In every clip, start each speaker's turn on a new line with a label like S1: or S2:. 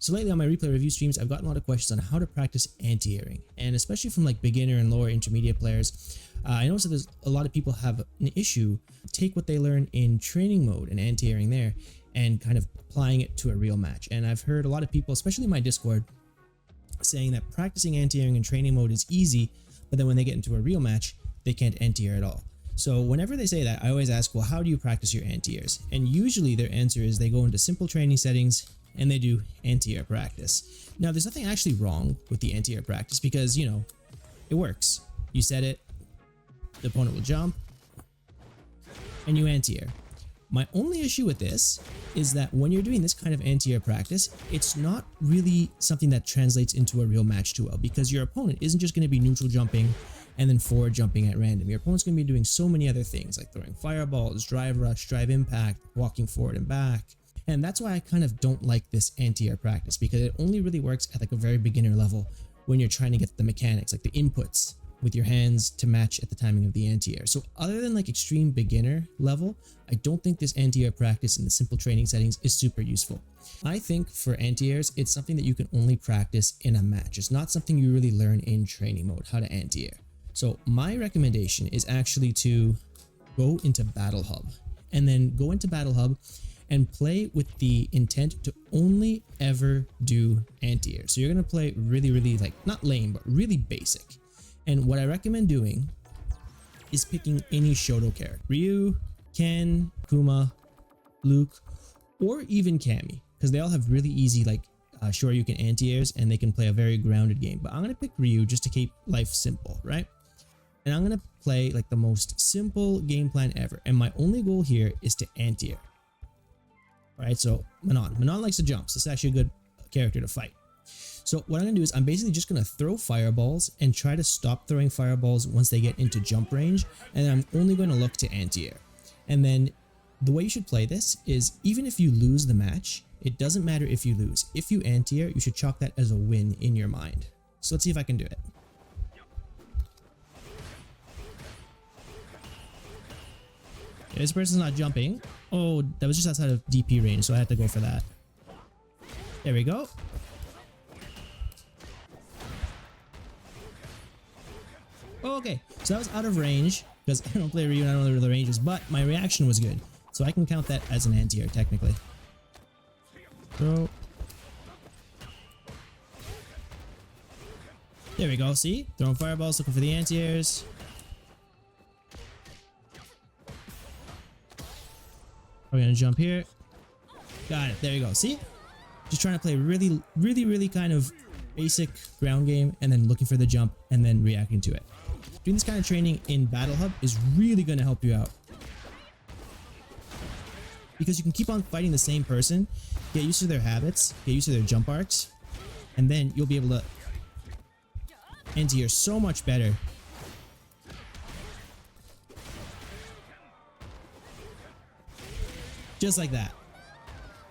S1: So lately on my replay review streams, I've gotten a lot of questions on how to practice anti-airing, and especially from like beginner and lower intermediate players. I noticed that there's a lot of people have an issue, take what they learn in training mode and anti-airing there and kind of applying it to a real match. And I've heard a lot of people, especially in my Discord, saying that practicing anti-airing in training mode is easy, but then when they get into a real match, they can't anti-air at all. So whenever they say that, I always ask, well, how do you practice your anti-airs? And usually their answer is they go into simple training settings and they do anti-air practice. Now, there's nothing actually wrong with the anti-air practice because, you know, it works. You set it, the opponent will jump, and you anti-air. My only issue with this is that when you're doing this kind of anti-air practice, it's not really something that translates into a real match too well, because your opponent isn't just going to be neutral jumping and then forward jumping at random. Your opponent's going to be doing so many other things like throwing fireballs, drive rush, drive impact, walking forward and back. And that's why I kind of don't like this anti-air practice, because it only really works at like a very beginner level when you're trying to get the mechanics, like the inputs with your hands to match at the timing of the anti-air. So other than like extreme beginner level, I don't think this anti-air practice in the simple training settings is super useful. I think for anti-airs, it's something that you can only practice in a match. It's not something you really learn in training mode, how to anti-air. So my recommendation is actually to go into Battle Hub, and then go into Battle Hub and play with the intent to only ever do anti-air. So you're going to play really like, not lame, but really basic. And what I recommend doing is picking any Shoto character. Ryu, Ken, Kuma, Luke, or even Cammy, because they all have really easy like Shoryuken anti-airs and they can play a very grounded game. But I'm going to pick Ryu just to keep life simple, right? And I'm going to play like the most simple game plan ever. And my only goal here is to anti-air. Alright, so Manon. Manon likes to jump, so this is actually a good character to fight. So what I'm going to do is I'm basically just going to throw fireballs and try to stop throwing fireballs once they get into jump range, and I'm only going to look to anti-air. And then the way you should play this is even if you lose the match, it doesn't matter if you lose. If you anti-air, you should chalk that as a win in your mind. So let's see if I can do it. Okay, this person's not jumping. Oh, that was just outside of DP range, so I had to go for that. There we go. Oh, okay, so that was out of range because I don't play Ryu and I don't know where the range is, but my reaction was good. So I can count that as an anti-air technically. Throw. There we go, see? Throwing fireballs, looking for the anti-airs. We're gonna jump here. Got it, there you go, see? Just trying to play really kind of basic ground game and then looking for the jump and then reacting to it. Doing this kind of training in Battle Hub is really going to help you out, because you can keep on fighting the same person, get used to their habits, get used to their jump arcs, and then you'll be able to anti-air so much better. Just like that.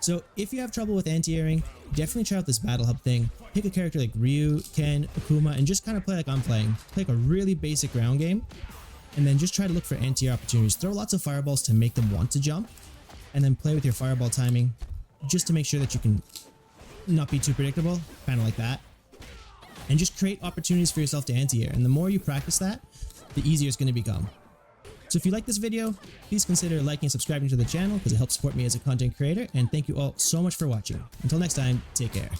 S1: So if you have trouble with anti-airing, definitely try out this Battle Hub thing. Pick a character like Ryu, Ken, Akuma, and just kind of play like I'm playing. Play like a really basic ground game, and then just try to look for anti-air opportunities. Throw lots of fireballs to make them want to jump, and then play with your fireball timing just to make sure that you can not be too predictable, kind of like that. And just create opportunities for yourself to anti-air, and the more you practice that, the easier it's going to become. So if you like this video, please consider liking and subscribing to the channel because it helps support me as a content creator, and thank you all so much for watching. Until next time, take care.